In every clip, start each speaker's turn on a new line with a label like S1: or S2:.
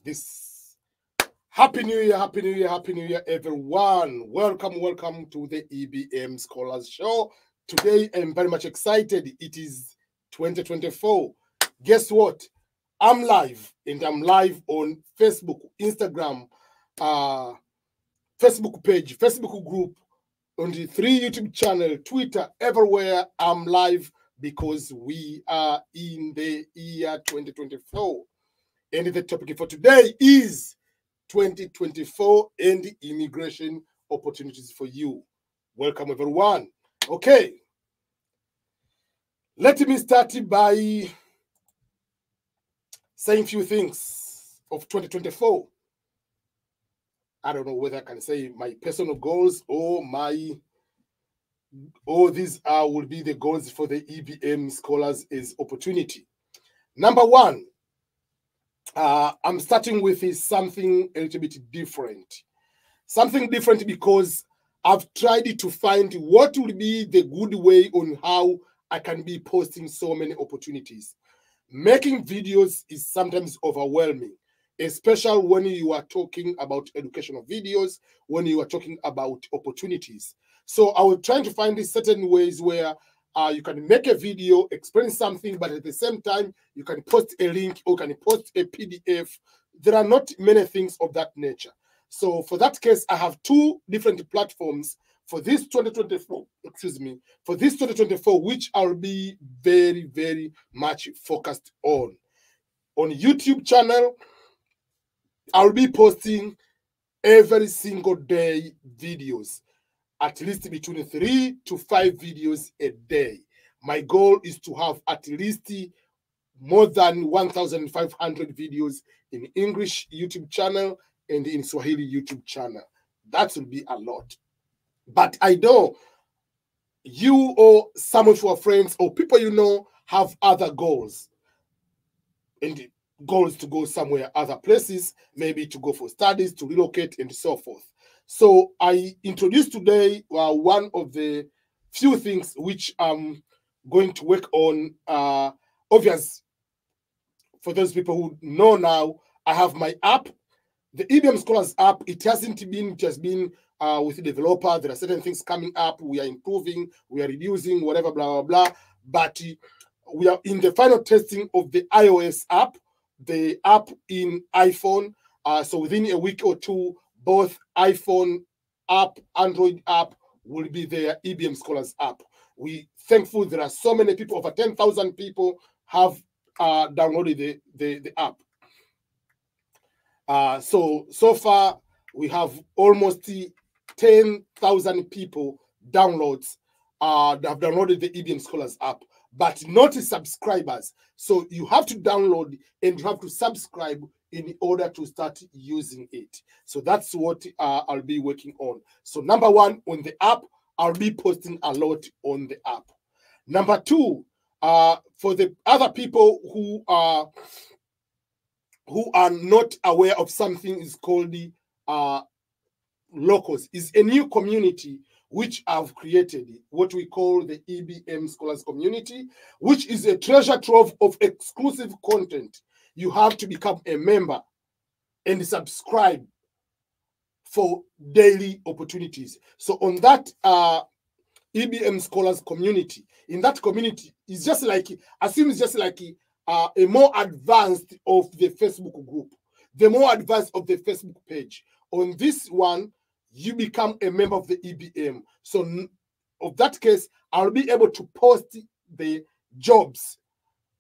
S1: This Happy New Year, Happy New Year, Happy New Year, everyone. Welcome to the EBM Scholars Show. Today, I'm very much excited. It is 2024. Guess what? I'm live, and I'm live on Facebook, Instagram, Facebook page, Facebook group, on the 3 YouTube channel, Twitter, everywhere. I'm live because we are in the year 2024. And the topic for today is 2024 and immigration opportunities for you. Welcome, everyone. Okay. Let me start by saying a few things of 2024. I don't know whether I can say my personal goals or these will be the goals for the EBM Scholars as opportunity. Number one, I'm starting with something a little bit different. Something different because I've tried to find what would be the good way on how I can be posting so many opportunities. Making videos is sometimes overwhelming, especially when you are talking about educational videos, when you are talking about opportunities. So I was trying to find certain ways where you can make a video, explain something, but at the same time, you can post a link or can post a PDF. There are not many things of that nature. So for that case, I have two different platforms for this 2024, for this 2024, which I'll be very, very much focused on. On YouTube channel, I'll be posting every single day videos, at least between 3 to 5 videos a day. My goal is to have at least more than 1,500 videos in English YouTube channel and in Swahili YouTube channel. That will be a lot. But I know you or some of your friends or people you know have other goals. And goals to go somewhere, other places, maybe to go for studies, to relocate, and so forth. So I introduced today one of the few things which I'm going to work on. Obvious, for those people who know now, I have my app, the EBM Scholars app. It hasn't been just been with the developer. There are certain things coming up. We are improving, we are reducing, whatever, blah, blah, blah. But we are in the final testing of the iOS app, the app in iPhone. So within a week or two, both iPhone app, Android app will be the EBM Scholars app. We thankful there are so many people, over 10,000 people have downloaded the app. So far, we have almost 10,000 people downloads that have downloaded the EBM Scholars app, but not subscribers. So you have to download and you have to subscribe in order to start using it. So that's what I'll be working on. So number one, on the app, I'll be posting a lot on the app. Number two, for the other people who are not aware of something is called the Locals. Is a new community which I've created, what we call the EBM Scholars community, which is a treasure trove of exclusive content. You have to become a member and subscribe for daily opportunities. So on that EBM Scholars community, in that community, it's just like, assume it's just like a more advanced of the Facebook group, the more advanced of the Facebook page. On this one, you become a member of the EBM. So of that case, I'll be able to post the jobs,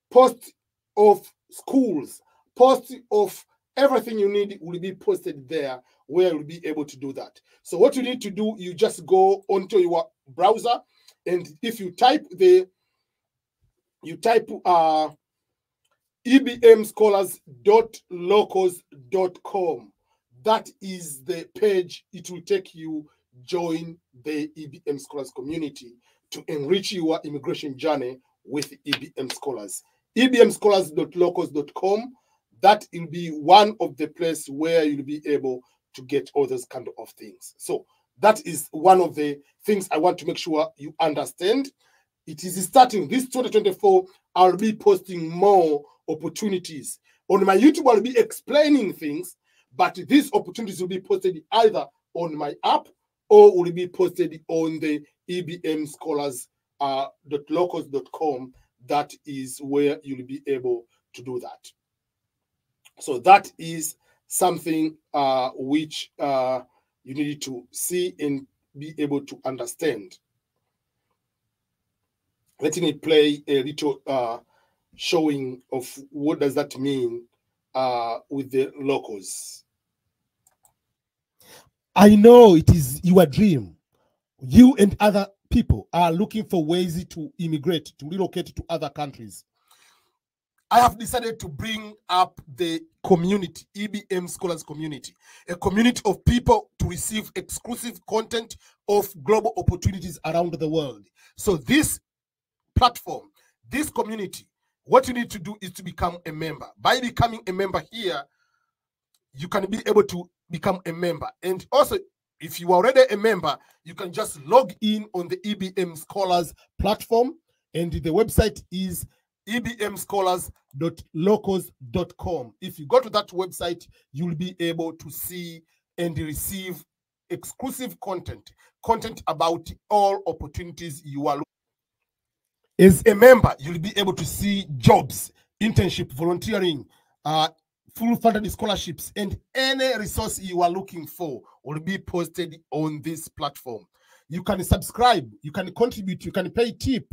S1: post of schools, post of everything you need will be posted there, where you'll be able to do that. So what you need to do, you just go onto your browser, and if you type ebmscholars.locals.com. That is the page. It will take you join the EBM Scholars community to enrich your immigration journey with EBM Scholars. ebmscholars.locals.com. That will be one of the places where you'll be able to get all those kind of things. So that is one of the things I want to make sure you understand. It is starting this 2024. I'll be posting more opportunities, On my YouTube, I'll be explaining things, but these opportunities will be posted either on my app or will be posted on the ebmscholars.locals.com. That is where you'll be able to do that. So that is something which you need to see and be able to understand. Let me play a little showing of what does that mean with the locals.
S2: I know it is your dream. You and other people are looking for ways to immigrate, to relocate to other countries.
S1: I have decided to bring up the community, EBM Scholars Community, a community of people to receive exclusive content of global opportunities around the world. So this platform, this community, what you need to do is to become a member. By becoming a member here, you can be able to become a member. And also, if you are already a member, you can just log in on the EBM Scholars platform, and the website is ebmscholars.locals.com. If you go to that website, you'll be able to see and receive exclusive content about all opportunities you are looking. As a member, you'll be able to see jobs, internship, volunteering, full funded scholarships, and any resource you are looking for will be posted on this platform. You can subscribe, you can contribute, you can pay tip.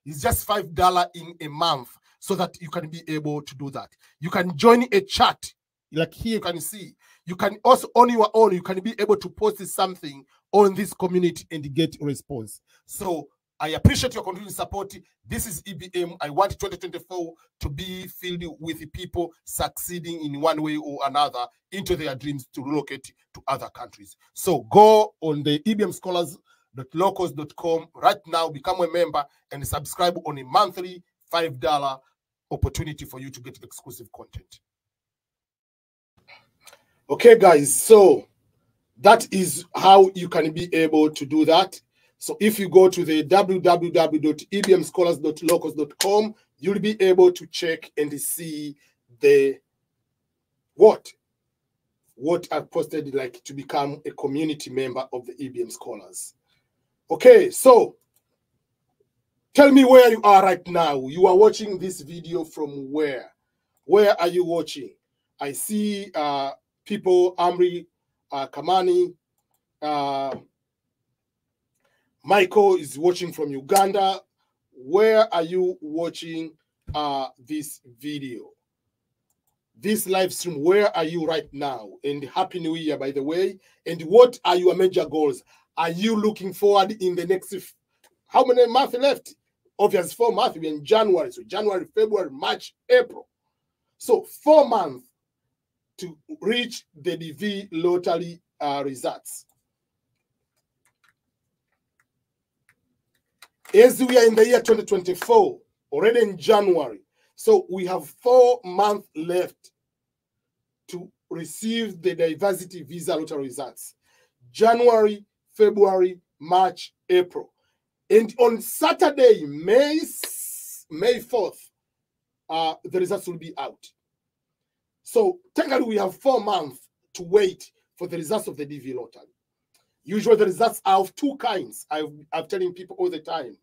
S1: It's just $5 in a month so that you can be able to do that. You can join a chat, like here you can see. You can also, on your own, you can be able to post something on this community and get a response. So I appreciate your continued support. This is EBM. I want 2024 to be filled with people succeeding in one way or another into their dreams to relocate to other countries. So go on the ebmscholars.locals.com right now, become a member, and subscribe on a monthly $5 opportunity for you to get exclusive content. Okay, guys, so that is how you can be able to do that. So if you go to the www.ebmscholars.locals.com, you'll be able to check and see the what I've posted, like to become a community member of the EBM Scholars. Okay, so tell me where you are right now. You are watching this video from where? Where are you watching? I see people, Amri, Kamani, Michael is watching from Uganda. Where are you watching this video? This live stream, where are you right now? And Happy New Year, by the way. And what are your major goals? Are you looking forward in the next, how many months left? Obviously 4 months, we're in January. So January, February, March, April. So 4 months to reach the DV lottery results. As we are in the year 2024, already in January, so we have 4 months left to receive the diversity visa lottery results. January, February, March, April. And on Saturday, May 4th, the results will be out. So technically we have 4 months to wait for the results of the DV lottery. Usually the results are of two kinds. I'm telling people all the time.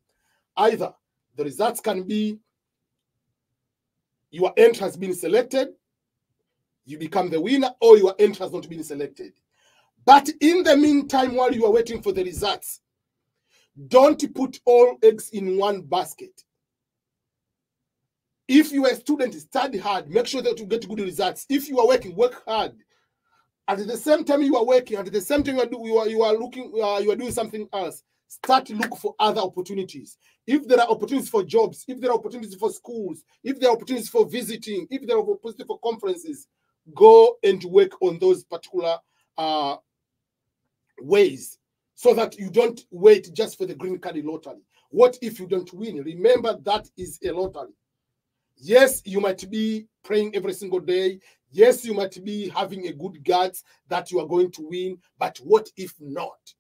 S1: Either the results can be your entry has been selected, you become the winner, or your entry has not been selected. But in the meantime, while you are waiting for the results, don't put all eggs in one basket. If you are a student, study hard. Make sure that you get good results. If you are working, work hard. At the same time you are working, at the same time you are doing something else. Start to look for other opportunities. If there are opportunities for jobs, if there are opportunities for schools, if there are opportunities for visiting, if there are opportunities for conferences, go and work on those particular ways so that you don't wait just for the green card lottery. What if you don't win? Remember, that is a lottery. Yes, you might be praying every single day. Yes, you might be having a good guts that you are going to win, but what if not?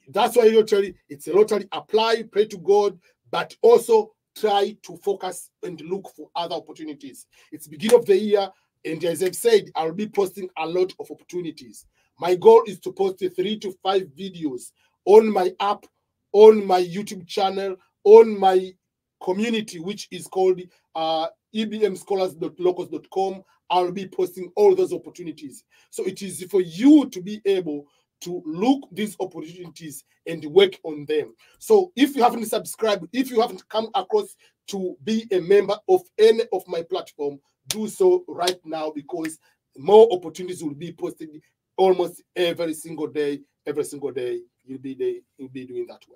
S1: That's why lottery, it's a lottery. Apply, pray to God, but also try to focus and look for other opportunities. It's beginning of the year, And as I've said, I'll be posting a lot of opportunities. My goal is to post 3 to 5 videos on my app, on my YouTube channel, on my community, which is called ebmscholars.locals.com. I'll be posting all those opportunities. So it is for you to be able to look these opportunities and work on them. So if you haven't subscribed, if you haven't come across to be a member of any of my platform, do so right now, because more opportunities will be posted almost every single day. Every single day you'll be doing that way.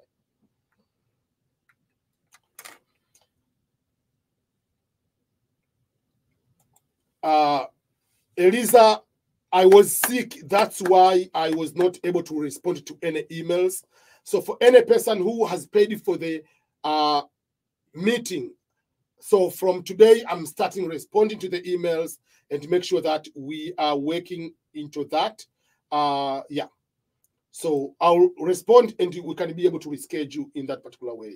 S1: Eliza, I was sick. That's why I was not able to respond to any emails. So for any person who has paid for the meeting, so from today, I'm starting responding to the emails and make sure that we are working into that. Yeah. So I'll respond and we can be able to reschedule in that particular way.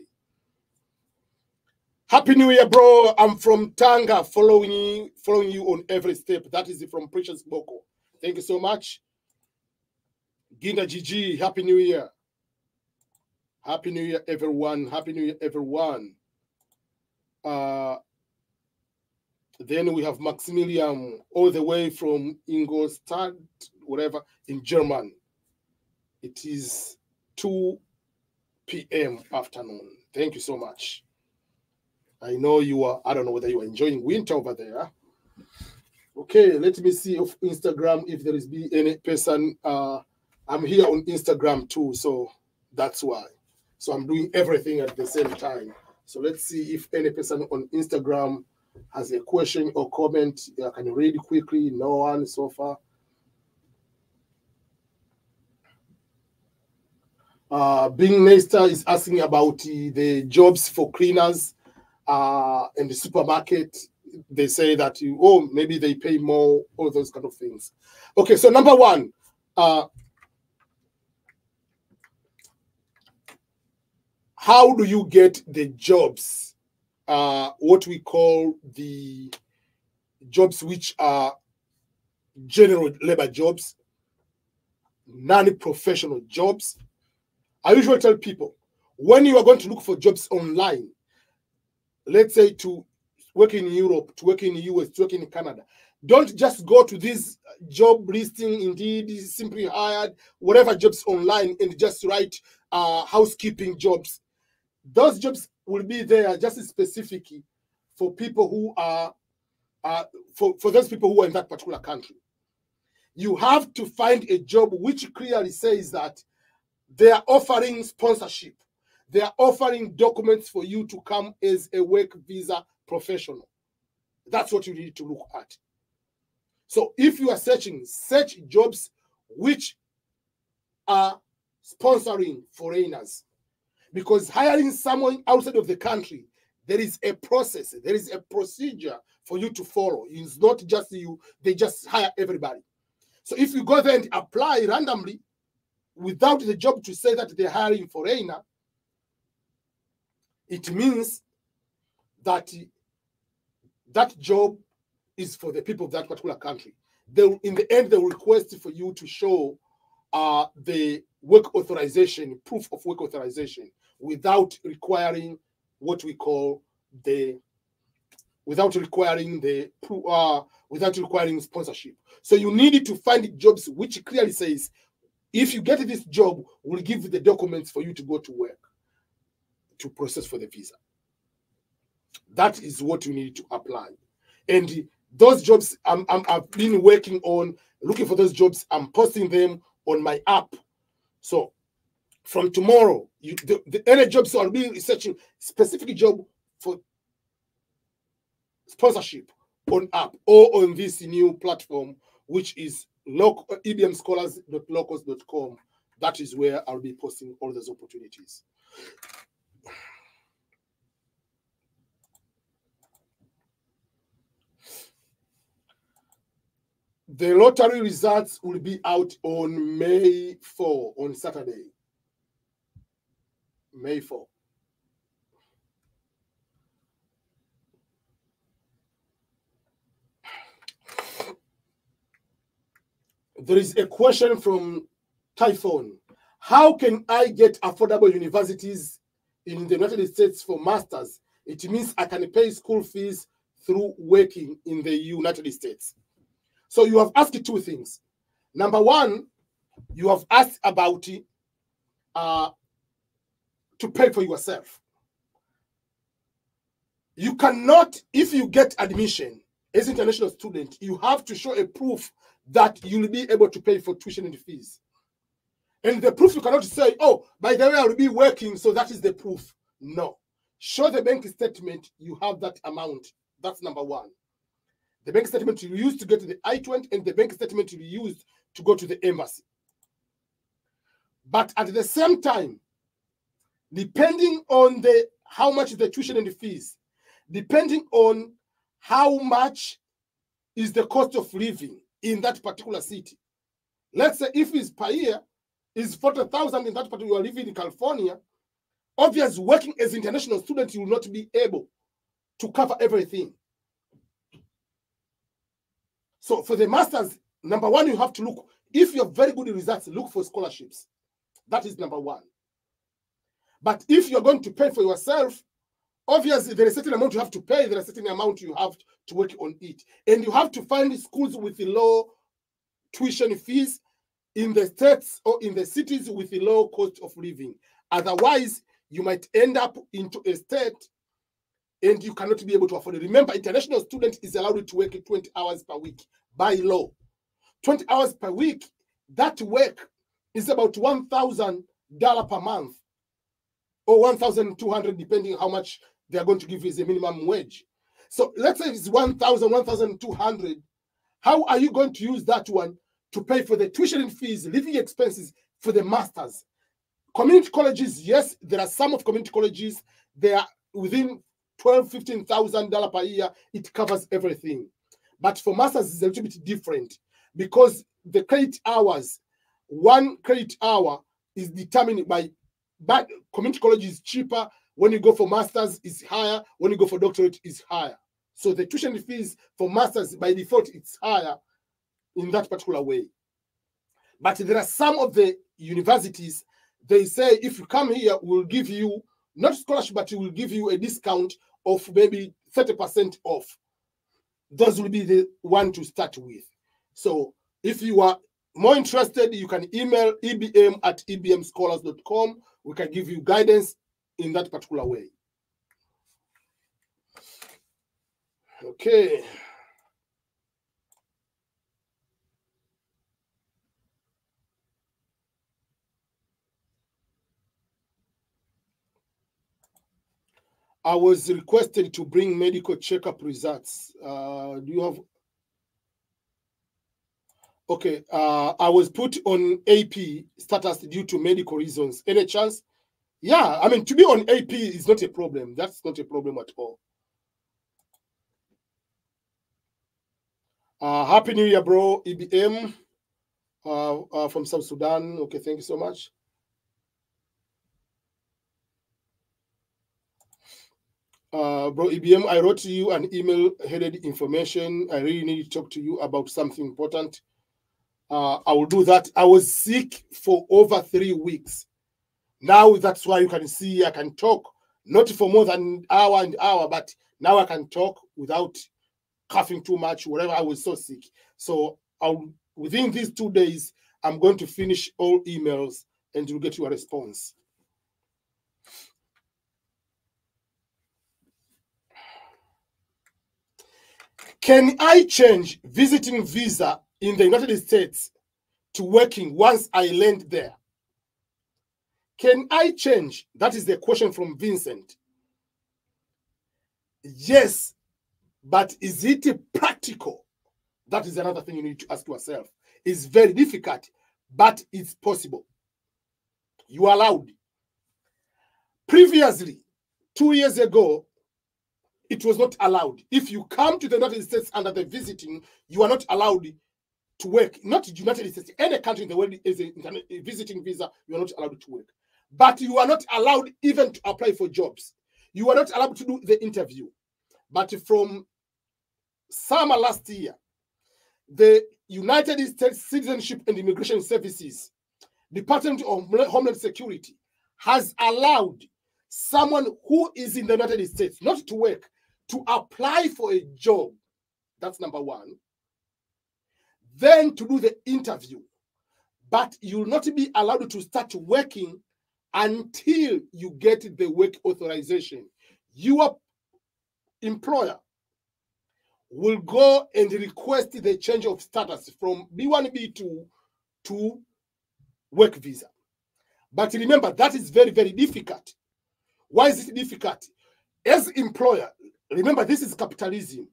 S1: Happy New Year, bro. I'm from Tanga, following you on every step. That is from Precious Boko. Thank you so much. Ginda Gigi, Happy New Year. Happy New Year, everyone. Happy New Year, everyone. Then we have Maximilian all the way from Ingolstadt, whatever, in German. It is 2 p.m. afternoon. Thank you so much. I know you are, I don't know whether you are enjoying winter over there. Okay, let me see of Instagram if there is any person. I'm here on Instagram too, so that's why. So I'm doing everything at the same time. So let's see if any person on Instagram has a question or comment. I can read quickly. No one so far. Bing Nesta is asking about the jobs for cleaners in the supermarket. They say that, maybe they pay more, all those kind of things. Okay, so number one, how do you get the jobs? What we call the jobs which are general labor jobs, non-professional jobs. I usually tell people, when you are going to look for jobs online, let's say to work in Europe, to work in the US, to work in Canada, don't just go to this job listing, Indeed, Simply Hired, whatever jobs online, and just write housekeeping jobs. Those jobs will be there just specifically for people who are, for those people who are in that particular country. You have to find a job which clearly says that they are offering sponsorship. They are offering documents for you to come as a work visa professional. That's what you need to look at. So if you are searching, search jobs which are sponsoring foreigners. Because hiring someone outside of the country, there is a process, there is a procedure for you to follow. It's not just you, they just hire everybody. So if you go there and apply randomly without the job to say that they're hiring foreigner, it means that that job is for the people of that particular country. In the end, they will request for you to show the work authorization, proof of work authorization, without requiring what we call without requiring sponsorship. So you need to find jobs which clearly says, if you get this job, we'll give you the documents for you to go to work, to process for the visa. That is what you need to apply. And those jobs, I've been working on, looking for those jobs. I'm posting them on my app. So from tomorrow, any jobs, so I'll be researching specific job for sponsorship on app or on this new platform, which is ebmscholars.locals.com. That is where I'll be posting all those opportunities. The lottery results will be out on May 4, on Saturday. May 4. There is a question from Typhon. How can I get affordable universities in the United States for masters? It means I can pay school fees through working in the United States. So you have asked two things. Number one, you have asked about to pay for yourself. You cannot, if you get admission as an international student, you have to show a proof that you'll be able to pay for tuition and fees. And the proof, you cannot say, oh, by the way, I will be working, so that is the proof. No. Show the bank statement, you have that amount. That's number one. The bank statement you use to get to the I-20 and the bank statement you use to go to the embassy. But at the same time, depending on how much is the tuition and the fees, depending on how much is the cost of living in that particular city. Let's say if it's per year is 40,000 in that particular, you are living in California, obviously working as an international student, you will not be able to cover everything. So for the masters, number one, you have to look, if you have very good results, look for scholarships. That is number one. But if you're going to pay for yourself, obviously there is a certain amount you have to pay, there is a certain amount you have to work on it. And you have to find schools with low tuition fees in the states or in the cities with a low cost of living. Otherwise, you might end up into a state and you cannot be able to afford it. Remember, international student is allowed to work 20 hours per week by law. 20 hours per week, that work is about $1,000 per month or $1,200, depending how much they are going to give you as a minimum wage. So let's say it's $1,000, $1,200. How are you going to use that one to pay for the tuition and fees, living expenses for the masters? Community colleges, yes, there are some of community colleges, they are within $12,000, $15,000 per year. It covers everything. But for masters, it's a little bit different because the credit hours, one credit hour is determined by, but community college is cheaper. When you go for masters, it's higher. When you go for doctorate, it's higher. So the tuition fees for masters, by default, it's higher in that particular way. But there are some of the universities, they say, if you come here, we'll give you, not scholarship, but we'll give you a discount of maybe 30% off. Those will be the one to start with. So if you are more interested, you can email ebm@ebmscholars.com. We can give you guidance in that particular way. Okay. I was requested to bring medical checkup results. Do you have? Okay. I was put on AP status due to medical reasons. Any chance? Yeah, I mean, to be on AP is not a problem. That's not a problem at all. Happy New Year, bro. EBM from South Sudan. Okay, thank you so much. Bro, EBM, I wrote to you an email headed information. I really need to talk to you about something important. I will do that. I was sick for over 3 weeks. Now that's why you can see I can talk, not for more than an hour and hour, but now I can talk without coughing too much, whatever. I was so sick. So within these 2 days, I'm going to finish all emails and you'll get your response. Can I change visiting visa in the United States to working once I land there? Can I change? That is the question from Vincent. Yes, but is it practical? That is another thing you need to ask yourself. It's very difficult, but it's possible. You are allowed. Previously, 2 years ago, it was not allowed. If you come to the United States under the visiting, you are not allowed to work. Not the United States, any country in the world is a visiting visa, you are not allowed to work. But you are not allowed even to apply for jobs. You are not allowed to do the interview. But from summer last year, the United States Citizenship and Immigration Services, Department of Homeland Security, has allowed someone who is in the United States not to work to apply for a job. That's number one. Then to do the interview. But you will not be allowed to start working until you get the work authorization. Your employer will go and request the change of status from B1, B2 to work visa. But remember, that is very, very difficult. Why is it difficult? As employer, remember, this is capitalism.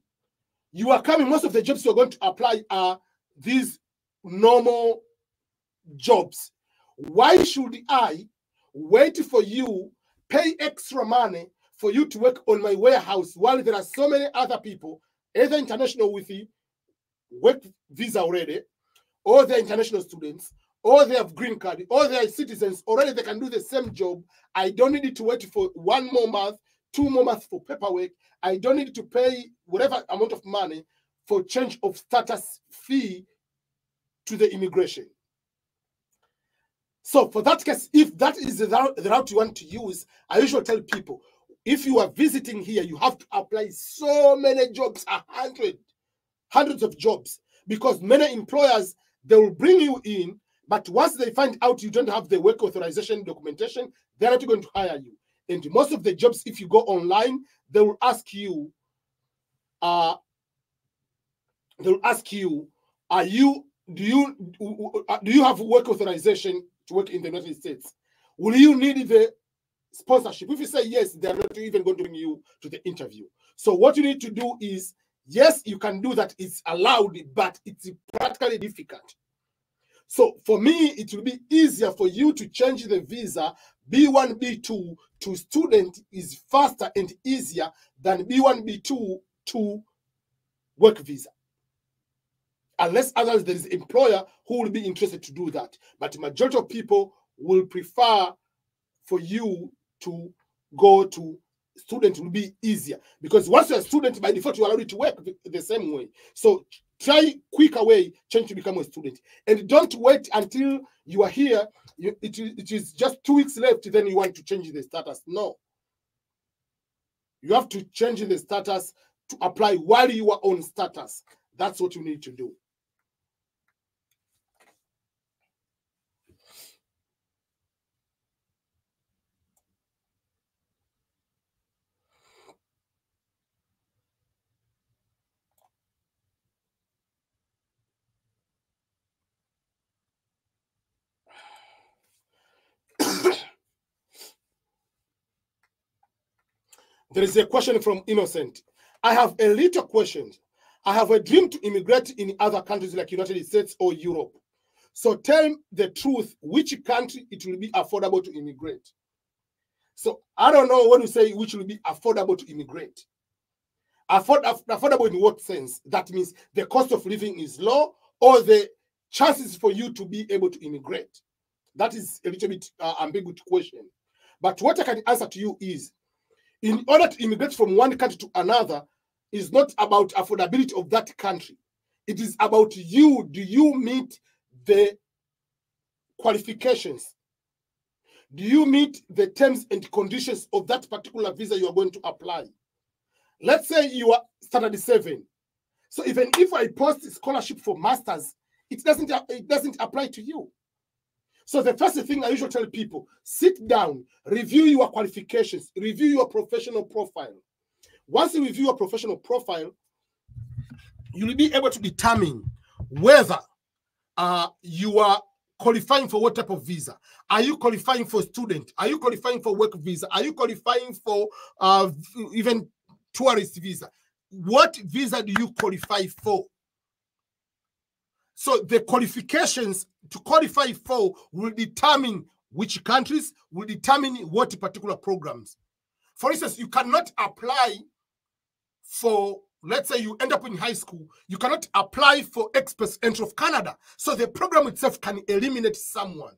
S1: You are coming, most of the jobs you're going to apply are these normal jobs. Why should I wait for you, pay extra money for you to work on my warehouse while there are so many other people, either international with the work visa already, or they're international students, or they have green card, or they are citizens, already they can do the same job. I don't need to wait for 1 more month, 2 more months for paperwork. I don't need to pay whatever amount of money for change of status fee to the immigration. So for that case, if that is the route you want to use, I usually tell people, if you are visiting here, you have to apply so many jobs, hundreds of jobs, because many employers, they will bring you in, but once they find out you don't have the work authorization documentation, they're not going to hire you. And most of the jobs, if you go online, they will ask you, do you have work authorization to work in the United States? Will you need the sponsorship? If you say yes, they're not even going to bring you to the interview. So what you need to do is, yes, you can do that. It's allowed, but it's practically difficult. So for me, it will be easier for you to change the visa B1, B2 to student is faster and easier than B1, B2 to work visa. Unless otherwise there is an employer who will be interested to do that. But the majority of people will prefer for you to go to student. Will be easier, because once you're a student, by default, you're allowed to work the same way. So try quicker way, change to become a student. And don't wait until you are here. It is just 2 weeks left, then you want to change the status. No. You have to change the status to apply while you are on status. That's what you need to do. There is a question from Innocent. I have a little question. I have a dream to immigrate in other countries like United States or Europe. So tell the truth, which country it will be affordable to immigrate? So I don't know when you say which will be affordable to immigrate. Affordable in what sense? That means the cost of living is low, or the chances for you to be able to immigrate. That is a little bit ambiguous question. But what I can answer to you is, in order to immigrate from one country to another is not about affordability of that country. It is about you. Do you meet the qualifications? Do you meet the terms and conditions of that particular visa you are going to apply? Let's say you are standard 7. So even if I post scholarship for masters, it doesn't apply to you. So the first thing I usually tell people, sit down, review your qualifications, review your professional profile. Once you review your professional profile, you'll be able to determine whether you are qualifying for what type of visa. Are you qualifying for student? Are you qualifying for work visa? Are you qualifying for even tourist visa? What visa do you qualify for? So the qualifications to qualify for will determine which countries, will determine what particular programs. For instance, you cannot apply for, let's say you end up in high school, you cannot apply for Express Entry of Canada. So the program itself can eliminate someone.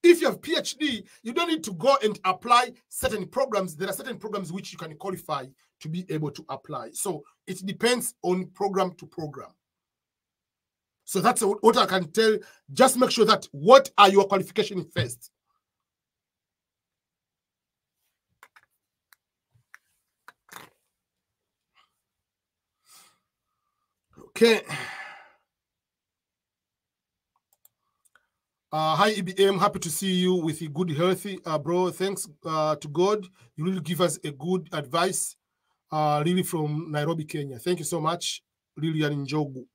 S1: If you have PhD, you don't need to go and apply certain programs. There are certain programs which you can qualify to be able to apply. So it depends on program to program. So that's what I can tell. Just make sure that what are your qualifications first. Okay. Hi EBM, happy to see you with a good healthy bro. Thanks to God, you really give us a good advice. Really from Nairobi, Kenya. Thank you so much, Lilian Njogu.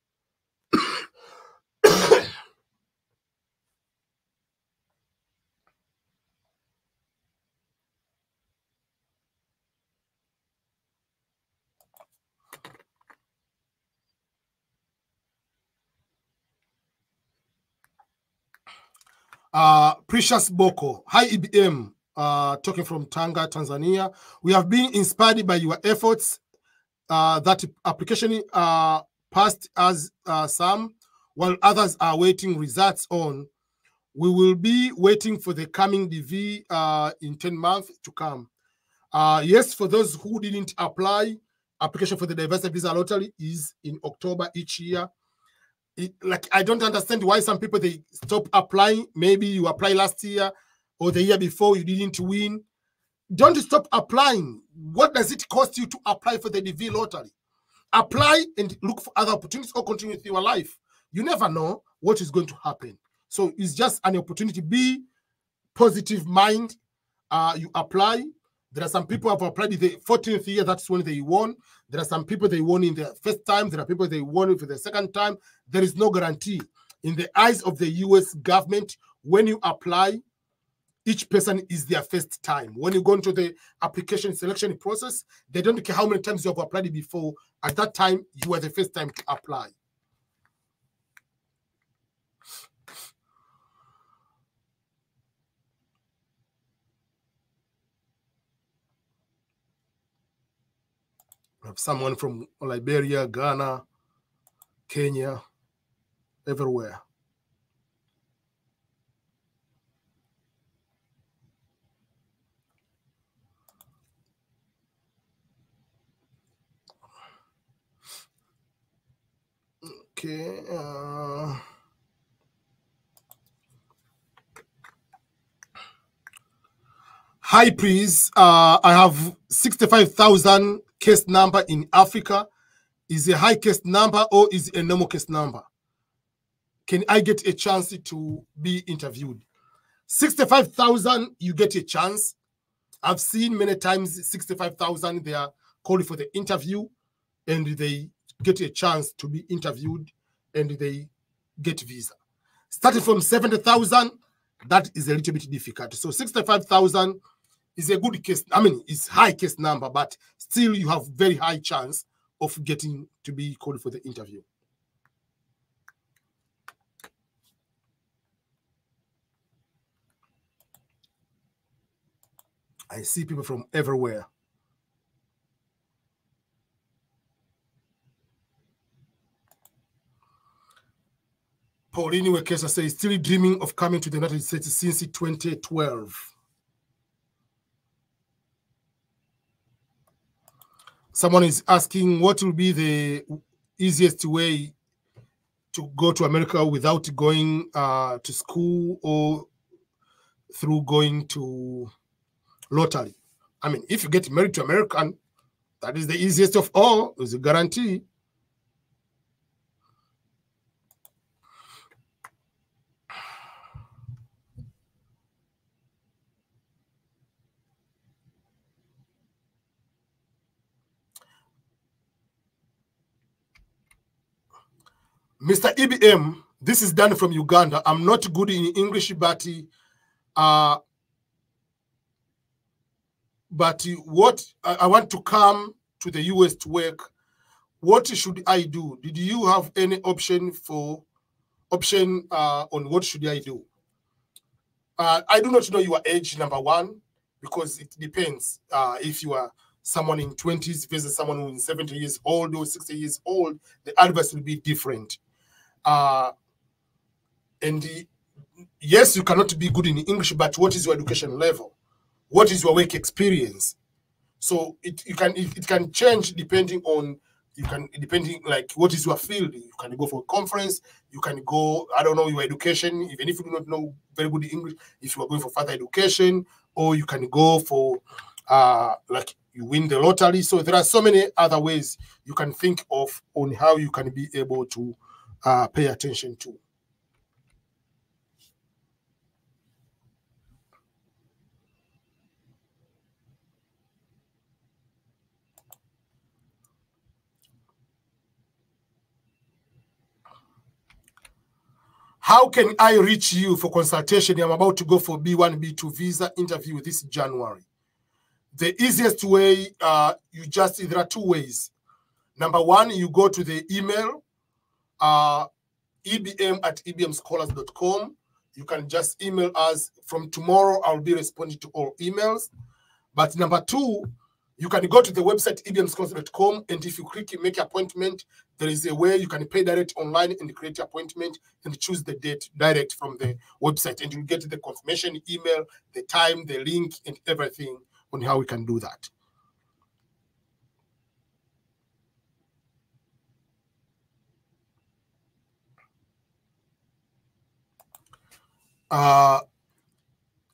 S1: Precious Boko. Hi EBM, talking from Tanga, Tanzania. We have been inspired by your efforts. That application passed as some, while others are waiting results on. We will be waiting for the coming DV in 10 months to come. Yes, for those who didn't apply, application for the diversity visa lottery is in October each year. Like, I don't understand why some people, they stop applying. Maybe you applied last year or the year before, you didn't win. Don't stop applying. What does it cost you to apply for the DV lottery? Apply and look for other opportunities or continue with your life. You never know what is going to happen. So it's just an opportunity. Be positive mind. You apply. There are some people who have applied in the 14th year. That's when they won. There are some people they won in the first time. There are people they won for the second time. There is no guarantee. In the eyes of the US government, when you apply, each person is their first time. When you go into the application selection process, they don't care how many times you have applied before. At that time, you are the first time to apply. We have someone from Liberia, Ghana, Kenya, everywhere. Okay. Hi, please. I have 65,000 case number in Africa. Is a high case number or is a normal case number? Can I get a chance to be interviewed? 65,000, you get a chance. I've seen many times 65,000, they are called for the interview and they get a chance to be interviewed and they get visa. Starting from 70,000, that is a little bit difficult. So 65,000 is a good case. I mean, it's high case number, but still you have very high chance of getting to be called for the interview. I see people from everywhere. Pauline Wekesa says, still dreaming of coming to the United States since 2012. Someone is asking, what will be the easiest way to go to America without going to school or through going to lottery? I mean, if you get married to American, that is the easiest of all. It's a guarantee. Mr. EBM, this is done from Uganda. I'm not good in English, but what I want to come to the US to work. What should I do? Did you have any option on what should I do? I do not know your age, number one, because it depends. If you are someone in 20s versus someone who is 70 years old or 60 years old, the advice will be different. Yes, you cannot be good in English, but what is your education level? What is your work experience? So it can change depending on you can, depending like what is your field, you can go for a conference, you can go, I don't know, your education, even if you do not know very good English, if you are going for further education, or you can go for like you win the lottery. So there are so many other ways you can think of on how you can be able to pay attention to. How can I reach you for consultation? I'm about to go for B1, B2 visa interview this January. The easiest way, there are two ways. Number one, you go to the email, ebm@ebmscholars.com. You can just email us. From tomorrow, I'll be responding to all emails. But number two, you can go to the website ebmscholars.com, and if you click make appointment, there is a way you can pay direct online and create an appointment and choose the date direct from the website, and you get the confirmation email, the time, the link, and everything on how we can do that.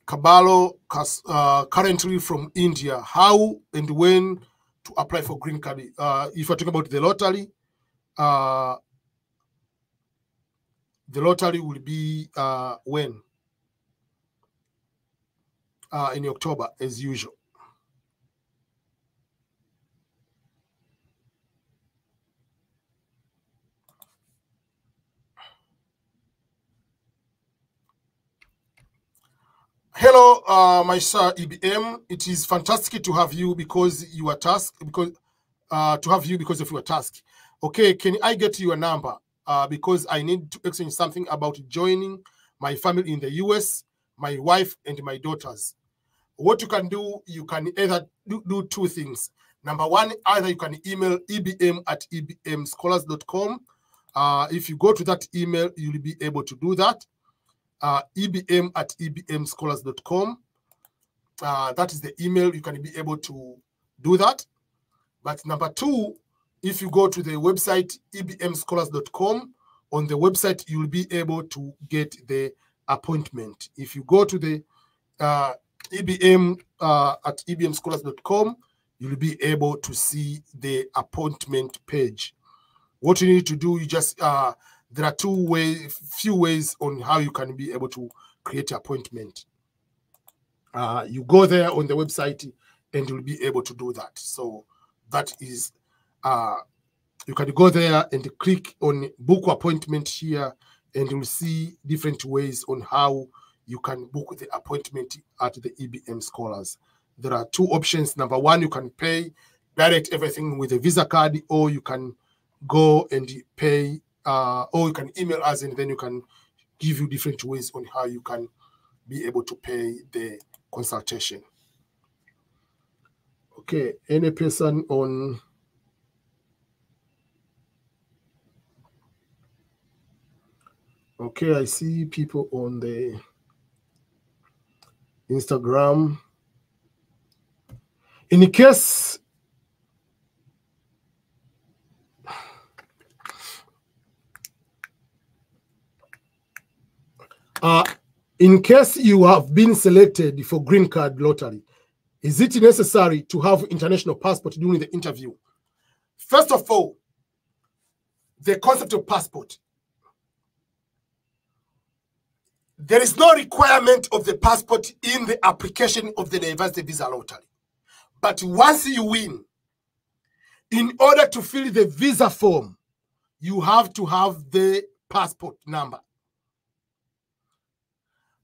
S1: Caballo, currently from India. How and when to apply for green card? If you're talking about the lottery will be when? In October, as usual. Hello, my sir EBM. It is fantastic to have you because you are tasked because of your task. Okay, can I get your number? Because I need to exchange something about joining my family in the US, my wife and my daughters. What you can do, you can either do two things. Number one, either you can email ebm@ebmscholars.com. If you go to that email, you'll be able to do that. ebm@ebmscholars.com. That is the email. You can be able to do that. But number two, if you go to the website ebmscholars.com, on the website you'll be able to get the appointment. If you go to the ebm@ebmscholars.com, you'll be able to see the appointment page. What you need to do, you just there are few ways on how you can be able to create an appointment. You go there on the website and you'll be able to do that. So that is, you can go there and click on book appointment here, and you'll see different ways on how you can book the appointment at the EBM Scholars. There are two options. Number one, you can pay direct everything with a Visa card, or you can go and pay, or you can email us, and then you can give you different ways on how you can be able to pay the consultation. Okay, any person on okay, I see people on the Instagram. In case you have been selected for green card lottery, is it necessary to have international passport during the interview? First of all, the concept of passport. There is no requirement of the passport in the application of the diversity visa lottery. But once you win, in order to fill the visa form, you have to have the passport number.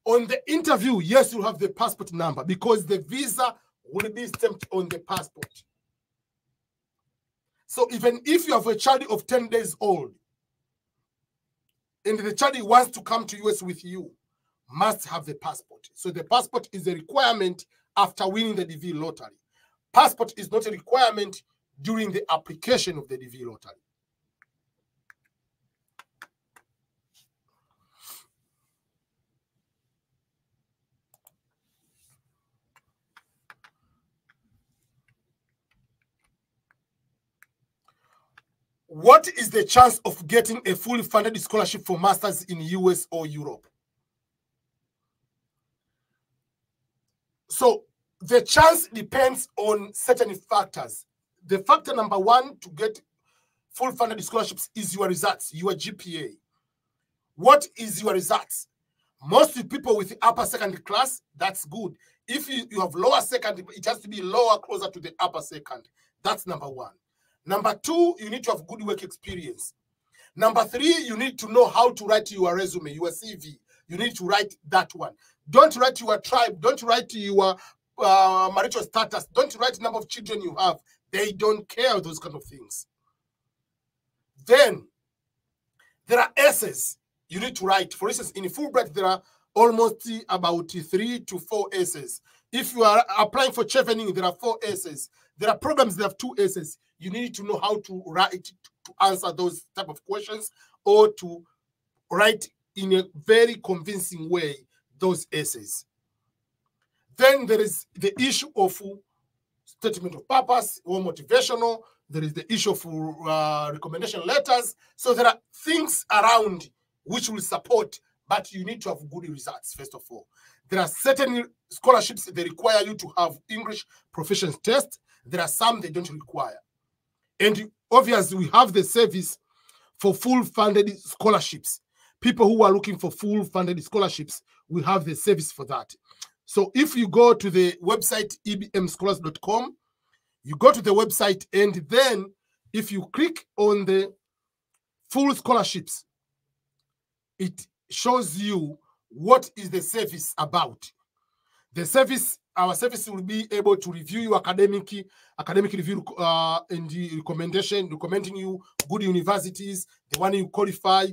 S1: On the interview, yes, you have the passport number because the visa will be stamped on the passport. So even if you have a child of 10 days old and the child wants to come to US with you, must have the passport. So the passport is a requirement after winning the DV lottery. Passport is not a requirement during the application of the DV lottery. what is the chance of getting a fully funded scholarship for masters in US or Europe? So the chance depends on certain factors. The factor number one to get full funded scholarships is your results, your GPA. What is your results? Most people with the upper second class, that's good. If you have lower second, it has to be lower, closer to the upper second. That's number one. Number two, you need to have good work experience. Number three, you need to know how to write your resume, your CV. You need to write that one. Don't write your tribe. Don't write your marital status. Don't write the number of children you have. They don't care those kind of things. Then there are essays you need to write. For instance, in Fulbright, there are almost about 3 to 4 essays. If you are applying for Chevening, there are 4 essays. There are programs that have 2 essays. You need to know how to write to answer those type of questions, or to write in a very convincing way those essays. Then there is the issue of statement of purpose or motivational. There is the issue of recommendation letters. So there are things around which will support, but you need to have good results, first of all. There are certain scholarships that require you to have English proficiency test. There are some they don't require. And obviously, we have the service for full funded scholarships. People who are looking for full funded scholarships, we have the service for that. So if you go to the website ebmscholars.com, you go to the website, and then if you click on the full scholarships, it shows you what is the service about. The service, our service will be able to review your academic review and the recommending you good universities, the one you qualify,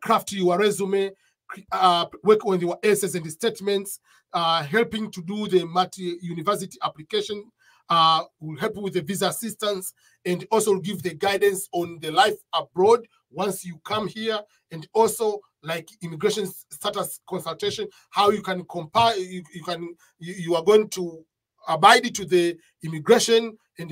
S1: craft your resume, work on your essays and the statements, helping to do the university application, will help you with the visa assistance, and also give the guidance on the life abroad once you come here, and also like immigration status consultation, how you can compare, you are going to abide to the immigration and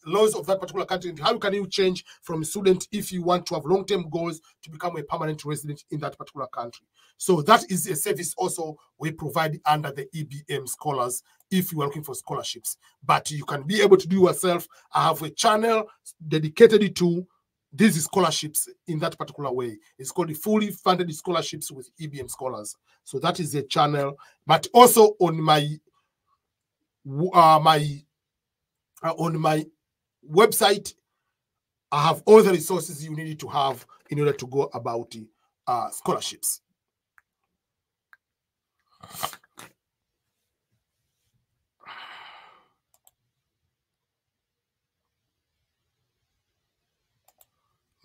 S1: laws of that particular country, and how can you change from a student if you want to have long-term goals to become a permanent resident in that particular country. So that is a service also we provide under the EBM Scholars if you are looking for scholarships. But you can be able to do yourself. I have a channel dedicated to these scholarships in that particular way. It's called the Fully Funded Scholarships with EBM Scholars. So that is a channel. But also on my on my website, I have all the resources you need to have in order to go about the scholarships.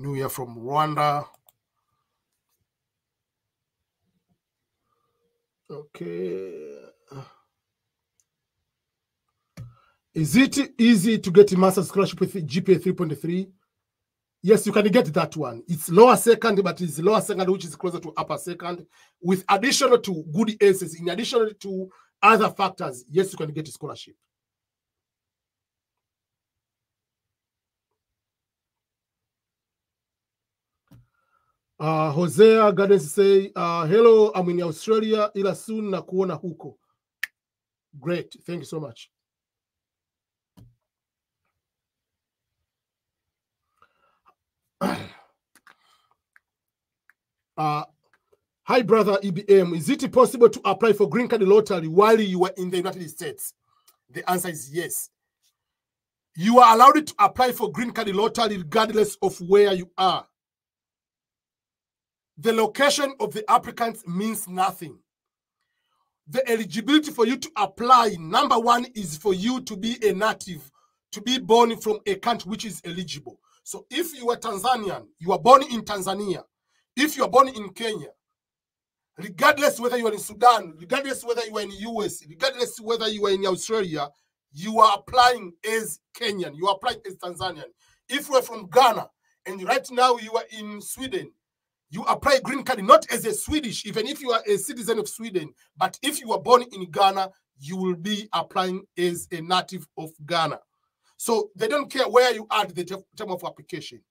S1: New Year from Rwanda. Okay. Is it easy to get a master's scholarship with GPA 3.3? Yes, you can get that one. It's lower second, but it's lower second, which is closer to upper second, with additional to good essays, in addition to other factors. Yes, you can get a scholarship. Hosea Gardens say, hello, I'm in Australia, ila soon na kuona huko. Great, thank you so much. Hi, brother EBM. Is it possible to apply for green card lottery while you are in the United States? The answer is yes. You are allowed to apply for green card lottery regardless of where you are. The location of the applicant means nothing. The eligibility for you to apply, number one, is for you to be a native, to be born from a country which is eligible. So if you are Tanzanian, you are born in Tanzania. If you are born in Kenya, regardless whether you are in Sudan, regardless whether you are in the US, regardless whether you are in Australia, you are applying as Kenyan, you are applying as Tanzanian. If you are from Ghana and right now you are in Sweden, you apply green card not as a Swedish, even if you are a citizen of Sweden, but if you are born in Ghana, you will be applying as a native of Ghana. So they don't care where you are at the time of application.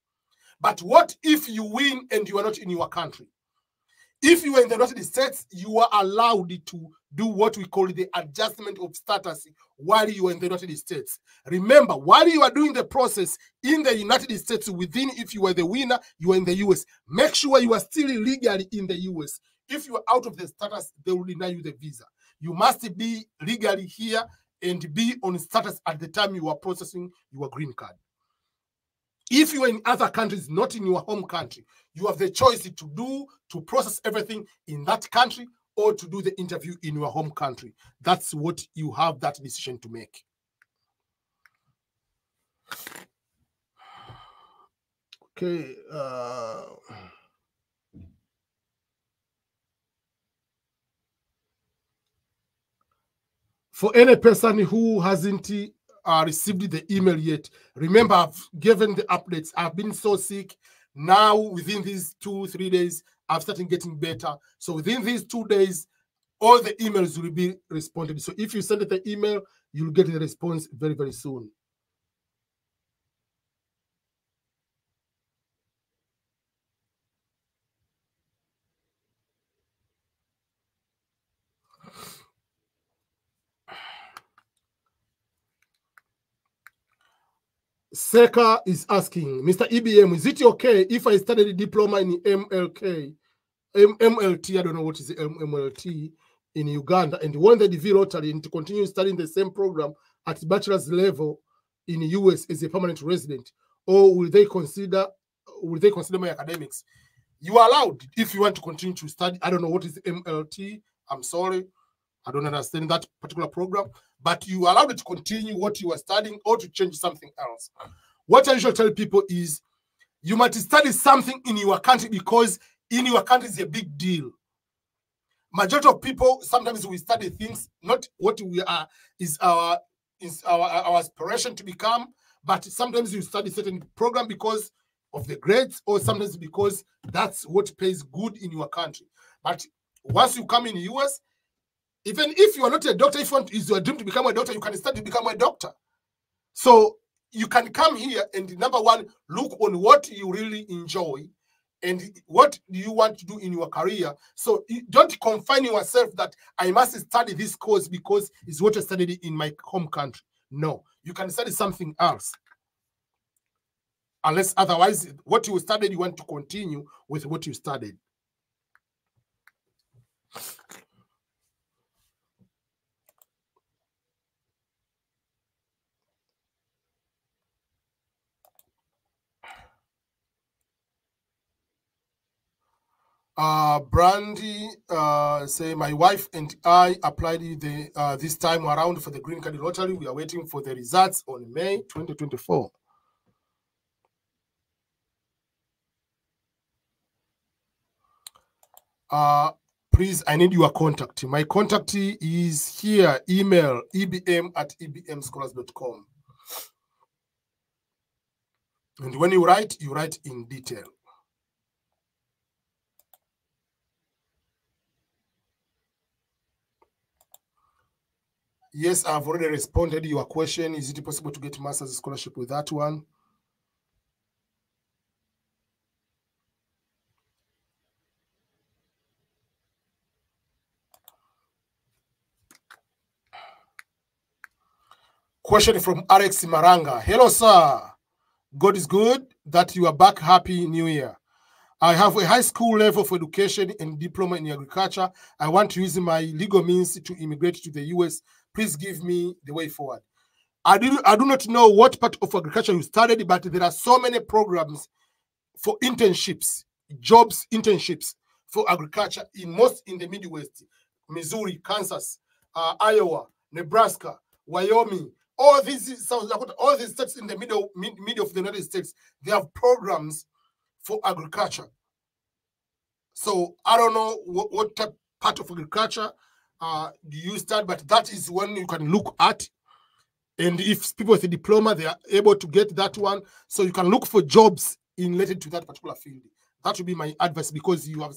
S1: But what if you win and you are not in your country? If you are in the United States, you are allowed to do what we call the adjustment of status while you are in the United States. Remember, while you are doing the process in the United States, within, if you are the winner, you are in the US, make sure you are still legally in the US. If you are out of the status, they will deny you the visa. You must be legally here and be on status at the time you are processing your green card. If you are in other countries, not in your home country, you have the choice to process everything in that country or to do the interview in your home country. That's what you have that decision to make. Okay. For any person who hasn't received the email yet, remember, I've given the updates. I've been so sick. Now, within these 2-3 days, I've started getting better. So within these 2 days, all the emails will be responded. So if you send the email, you'll get the response very, very soon. Seka is asking, Mr. EBM, is it okay if I studied a diploma in MLT, I don't know what is the MLT, in Uganda, and won the DV lottery, and to continue studying the same program at bachelor's level in the US as a permanent resident? Or will they consider my academics? You are allowed if you want to continue to study. I don't know what is the MLT. I'm sorry. I don't understand that particular program, but you are allowed to continue what you are studying or to change something else. What I usually tell people is you might study something in your country because in your country is a big deal. Majority of people, sometimes we study things, not what we are, is our aspiration to become, but sometimes you study certain program because of the grades, or sometimes because that's what pays good in your country. But once you come in the US, even if you are not a doctor, if it's your dream to become a doctor, you can start to become a doctor. So you can come here and, number one, look on what you really enjoy and what do you want to do in your career. So don't confine yourself that I must study this course because it's what I studied in my home country. No, you can study something else. Unless otherwise, what you studied, you want to continue with what you studied. Brandy say, my wife and I applied this time around for the green card lottery. We are waiting for the results on May 2024. Please, I need your contact. My contact is here. Email ebm@ebmscholars.com. And when you write in detail. Yes, I've already responded to your question. Is it possible to get master's scholarship with that one? Question from Alex Maranga. Hello, sir. God is good that you are back. Happy New Year. I have a high school level for education and diploma in agriculture. I want to use my legal means to immigrate to the US. Please give me the way forward. I do not know what part of agriculture you studied, but there are so many programs for internships, internships for agriculture in the Midwest, Missouri, Kansas, Iowa, Nebraska, Wyoming, all these South Dakota, all these states in the middle of the United States, they have programs for agriculture. So I don't know what type, part of agriculture do you study, but that is one you can look at. And if people with a diploma, they are able to get that one. So you can look for jobs related to that particular field. That would be my advice, because you have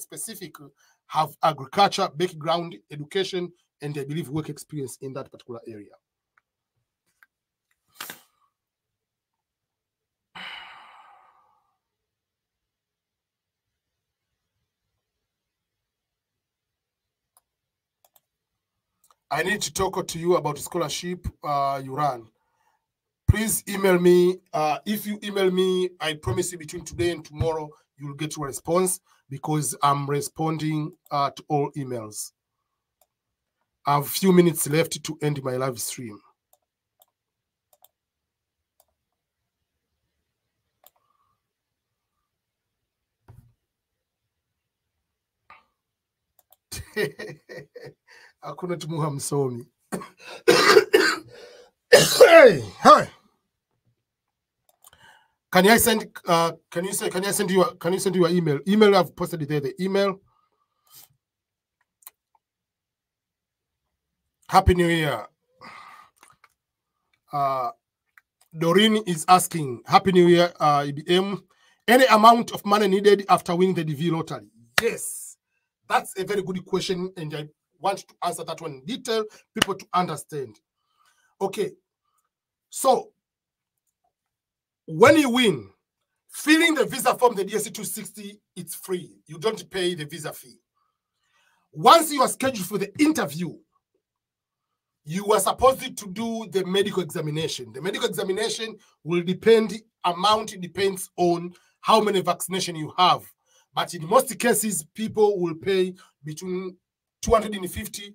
S1: agriculture, background, education, and I believe work experience in that particular area. I need to talk to you about scholarship you run. Please email me. If you email me, I promise you between today and tomorrow, you'll get a response because I'm responding to all emails. I have a few minutes left to end my live stream. Hakuna tumuha msomi. Hey, hi. Can I send can you send you an email? Email, I've posted it there, the email. Happy New Year. Doreen is asking, Happy New Year, EBM. Any amount of money needed after winning the DV lottery? Yes, that's a very good question, and I want to answer that one in detail, people to understand. Okay, so when you win, filling the visa form, the DSC 260, it's free. You don't pay the visa fee. Once you are scheduled for the interview, you are supposed to do the medical examination. The medical examination will depend, amount depends on how many vaccinations you have. But in most cases, people will pay between $250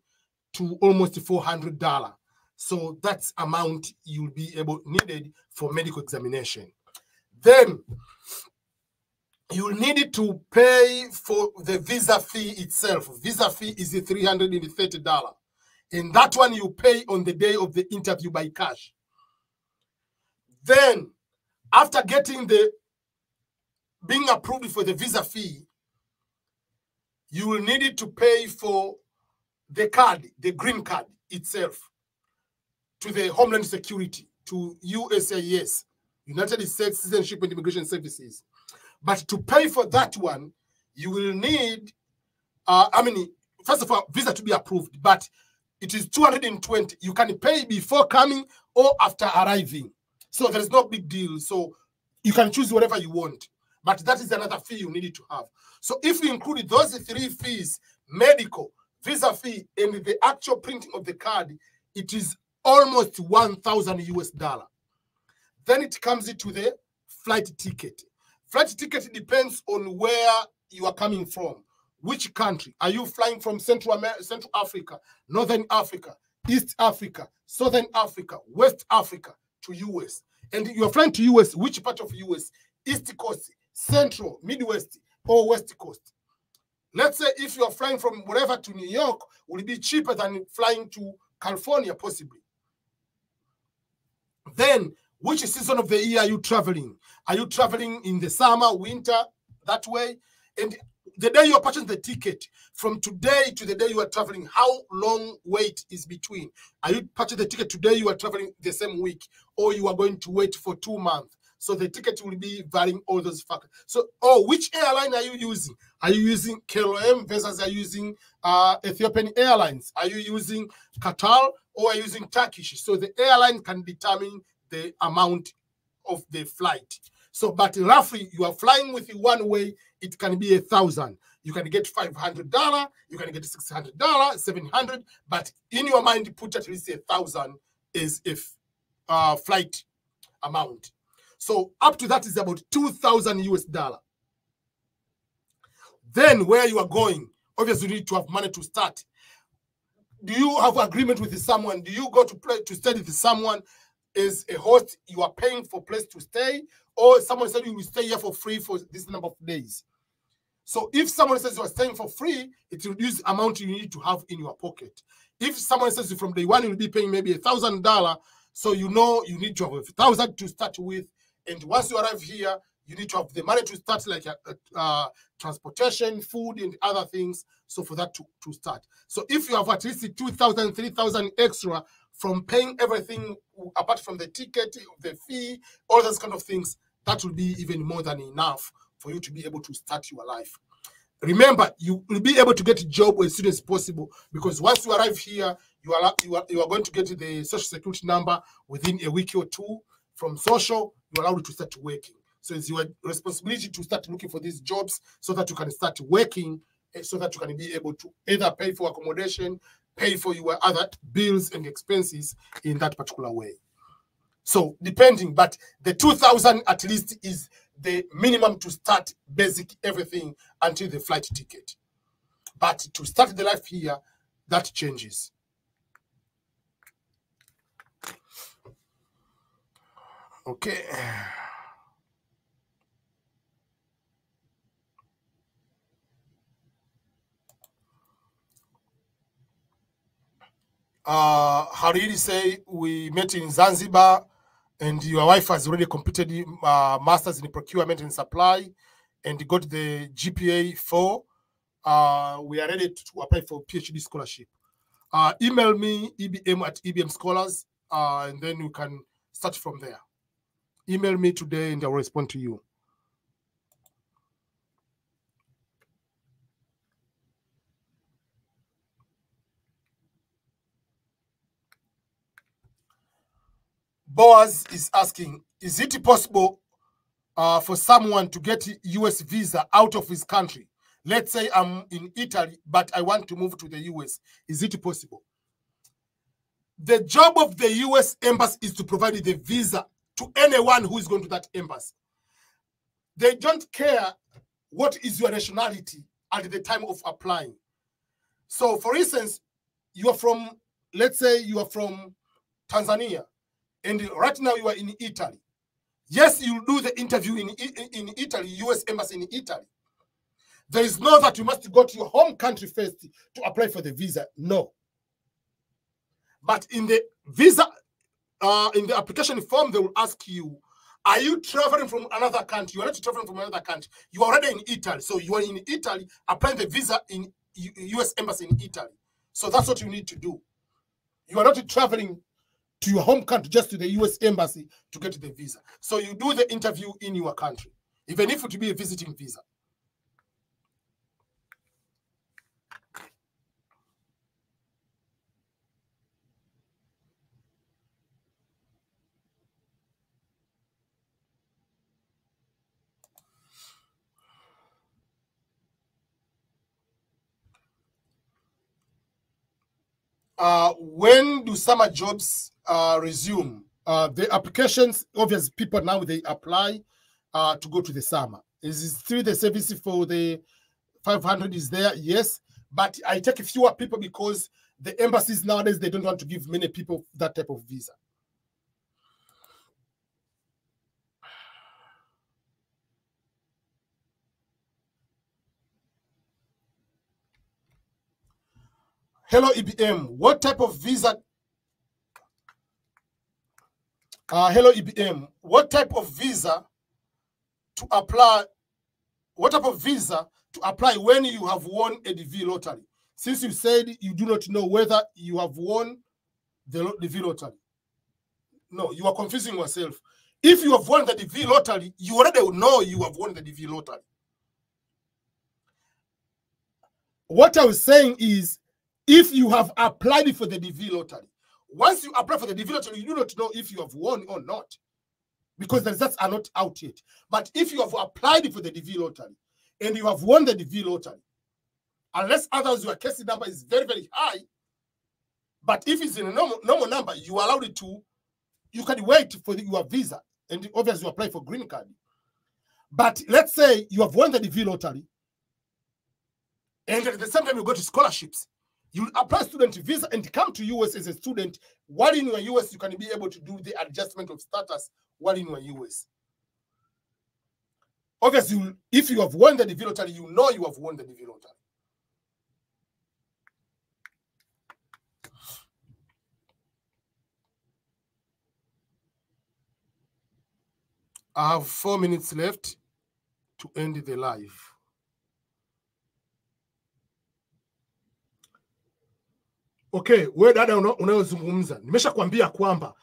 S1: to almost $400. So that's amount you'll be needed for medical examination. Then you need to pay for the visa fee itself. Visa fee is $330. And that one you pay on the day of the interview by cash. Then, after being approved for the visa fee, you will need to pay for the card, the green card itself, to the Homeland Security, to USCIS, United States Citizenship and Immigration Services. But to pay for that one, you will need, first of all, visa to be approved, but it is $220. You can pay before coming or after arriving. So there is no big deal. So you can choose whatever you want. But that is another fee you need to have. So if you include those three fees, medical, visa fee, and the actual printing of the card, it is almost $1,000. Then it comes into the flight ticket. Flight ticket depends on where you are coming from. Which country? Are you flying from Central Africa, Northern Africa, East Africa, Southern Africa, West Africa to US? And you're flying to US, which part of US? East Coast, Central, Midwest, or West Coast? Let's say if you're flying from wherever to New York, will it be cheaper than flying to California, possibly? Then, which season of the year are you traveling? Are you traveling in the summer, winter, that way? And the day you are purchasing the ticket, from today to the day you are traveling, how long wait is between? Are you purchasing the ticket today, you are traveling the same week, or you are going to wait for 2 months? So the ticket will be varying all those factors. So, which airline are you using? Are you using KLM versus are you using Ethiopian Airlines? Are you using Qatar or are you using Turkish? So the airline can determine the amount of the flight. So, but roughly, you are flying with you one way, it can be $1,000. You can get $500, you can get $600, $700, but in your mind, put at least $1,000 is a flight amount. So up to that is about $2,000. Then where you are going, obviously you need to have money to start. Do you have agreement with someone? Do you go to study with someone? Is a host, you are paying for place to stay, or someone said you will stay here for free for this number of days? So if someone says you are staying for free, it reduces the amount you need to have in your pocket. If someone says from day one, you'll be paying maybe $1,000, so you know you need to have $1,000 to start with. And once you arrive here, you need to have the money to start, like transportation, food, and other things. So for that to start. So if you have at least $2,000, $3,000 extra from paying everything apart from the ticket, the fee, all those kind of things, that will be even more than enough for you to be able to start your life. Remember, you will be able to get a job as soon as possible, because once you arrive here, you are going to get the social security number within a week or two. From social, you're allowed to start working. So it's your responsibility to start looking for these jobs so that you can start working, so that you can be able to either pay for accommodation, pay for your other bills and expenses in that particular way. So depending, but the 2,000 at least is the minimum to start basic everything until the flight ticket. But to start the life here, that changes. Okay. Hariri say we met in Zanzibar and your wife has already completed masters in procurement and supply and got the GPA 4. We are ready to apply for PhD scholarship. Email me EBM at EBM Scholars, and then you can start from there. Email me today and I will respond to you. Boaz is asking, is it possible for someone to get a US visa out of his country? Let's say I'm in Italy, but I want to move to the US. Is it possible? The job of the US embassy is to provide the visa to anyone who is going to that embassy. They don't care what is your nationality at the time of applying. So, for instance, you are from, let's say you are from Tanzania, and right now you are in Italy. Yes, you do the interview in Italy, US embassy in Italy. There is no that you must go to your home country first to apply for the visa. No. But in the visa, in the application form, they will ask you, are you traveling from another country? You are not traveling from another country. You are already in Italy. So you are in Italy, applying the visa in US embassy in Italy. So that's what you need to do. You are not traveling to your home country, just to the US embassy to get the visa. So you do the interview in your country, even if it will be a visiting visa. When do summer jobs resume? The applications, obviously, people now they apply to go to the summer. Is it still the service for the 500 is there? Yes, but I take fewer people because the embassies nowadays, they don't want to give many people that type of visa. Hello, EBM. What type of visa? Hello, EBM. What type of visa to apply? What type of visa to apply when you have won a DV lottery? Since you said you do not know whether you have won the DV lottery. No, you are confusing yourself. If you have won the DV lottery, you already know you have won the DV lottery. What I was saying is, if you have applied for the DV lottery, once you apply for the DV lottery, you do not know if you have won or not, because the results are not out yet. But if you have applied for the DV lottery and you have won the DV lottery, unless others your case number is very, very high, but if it's in a normal number, you are allowed to, you can wait for your visa and obviously you apply for green card. But let's say you have won the DV lottery and at the same time you go to scholarships. You apply student visa and come to US as a student. While in your US, you can be able to do the adjustment of status while in your US. Obviously, if you have won the DV lottery, you know you have won the DV lottery. I have 4 minutes left to end the live. Okay, wewe dada unayozungumza, nimeshakwambia kwamba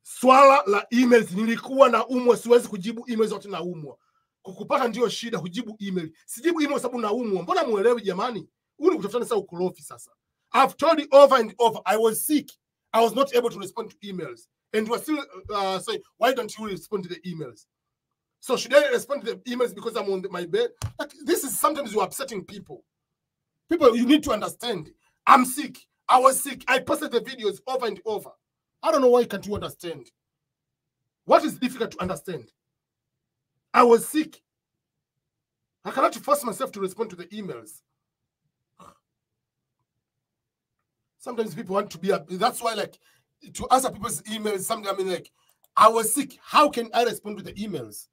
S1: swala la emails nilikuwa na umwa, siwezi kujibu emails zote na umwa. Kukupata ndio shida, hujibu email. Sijibu email sababu na umwa. Mbona muelewi jamani? Huu ni kutafutana sasa ukorofi sasa. I've told you over and over, I was sick. I was not able to respond to emails. And you are still saying, why don't you respond to the emails? So should I respond to the emails because I'm on my bed? Like, this is sometimes you're upsetting people. People, you need to understand. I'm sick. I was sick. I posted the videos over and over. I don't know why can't you understand. What is difficult to understand? I was sick. I cannot force myself to respond to the emails. Sometimes people want to be, that's why, like, to answer people's emails, sometimes, I mean, like, I was sick. How can I respond to the emails?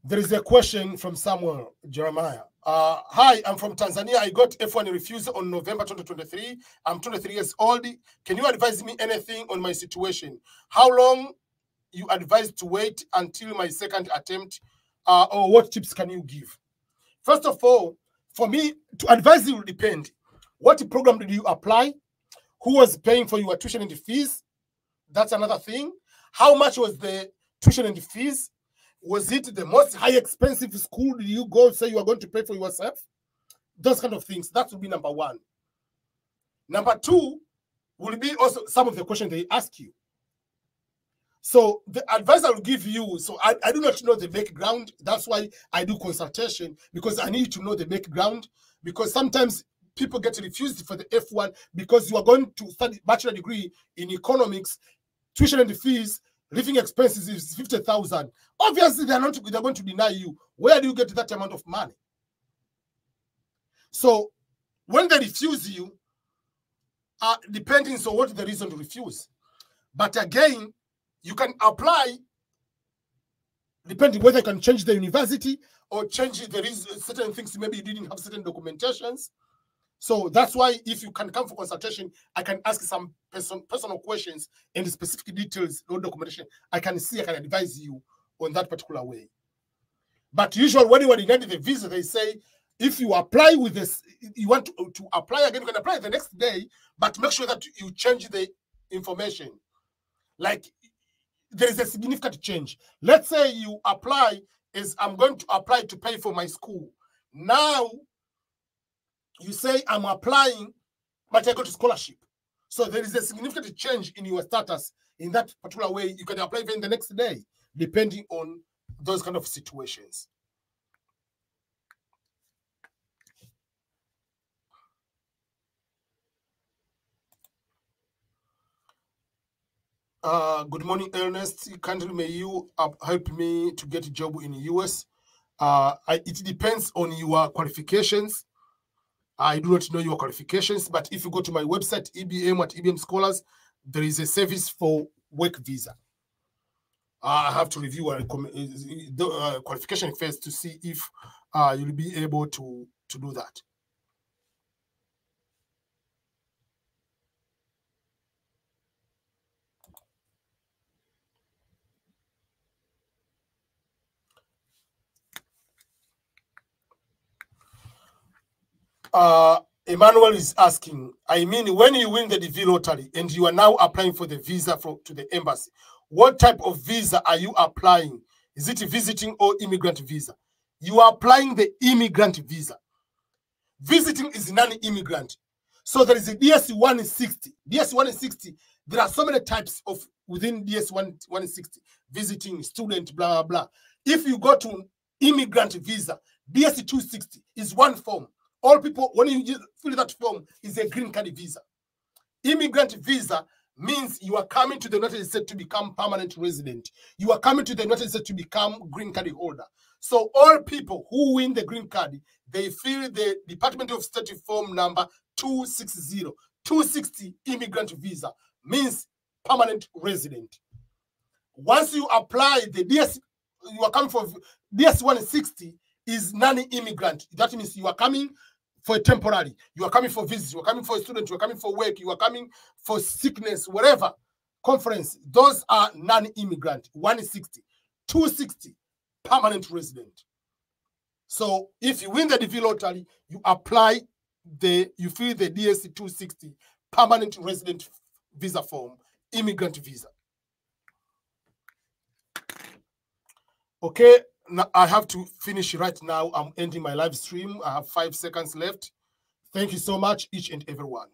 S1: There is a question from Samuel Jeremiah. Hi, I'm from Tanzania. I got F1 refusal on November 2023. I'm 23 years old. Can you advise me anything on my situation? How long you advise to wait until my second attempt? Or what tips can you give? First of all, for me, to advise you will depend. What program did you apply? Who was paying for your tuition and fees? That's another thing. How much was the tuition and fees? Was it the most high expensive school? Did you go say you are going to pay for yourself? Those kind of things. That would be number one. Number two will be also some of the questions they ask you. So the advice I will give you, so I do not know the background. That's why I do consultation, because I need to know the background. Because sometimes people get refused for the F1 because you are going to study bachelor degree in economics, tuition and fees, living expenses is 50,000. Obviously, they're going to deny you. Where do you get that amount of money? So when they refuse you, depending on what the reason to refuse. But again, you can apply depending whether you can change the university or change there is certain things. Maybe you didn't have certain documentations. So that's why if you can come for consultation, I can ask some personal questions and specific details or documentation. I can advise you on that particular way. But usually when you are denied the visa, they say, if you apply with this, you want to apply again, you can apply the next day, but make sure that you change the information. Like there is a significant change. Let's say you apply as I'm going to apply to pay for my school. Now, you say, I'm applying, but I got a scholarship. So there is a significant change in your status. In that particular way, you can apply even the next day, depending on those kind of situations. Good morning, Ernest. Kindly, may you help me to get a job in the US? It depends on your qualifications. I do not know your qualifications, but if you go to my website, EBM at EBM Scholars, there is a service for work visa. I have to review the qualification first to see if you'll be able to do that. Emmanuel is asking, I mean, when you win the DV lottery and you are now applying for the visa to the embassy, what type of visa are you applying? Is it a visiting or immigrant visa? You are applying the immigrant visa. Visiting is non-immigrant. So there is a DS-160. DS-160, there are so many types of within DS-160. Visiting, student, blah, blah, blah. If you go to immigrant visa, DS-260 is one form. All people, when you fill that form, is a green card visa. Immigrant visa means you are coming to the United States to become permanent resident. You are coming to the United States to become green card holder. So all people who win the green card, they fill the Department of State form number 260. 260 immigrant visa means permanent resident. Once you apply the DS, you are coming for DS-160 is non-immigrant. That means you are coming for a temporary, you are coming for visits, you are coming for a student, you are coming for work, you are coming for sickness, whatever, conference. Those are non-immigrant. 160, 260, permanent resident. So if you win the DV lottery, you apply you fill the DS-260 permanent resident visa form, immigrant visa. Okay. Now I have to finish right now. I'm ending my live stream. I have 5 seconds left. Thank you so much, each and everyone.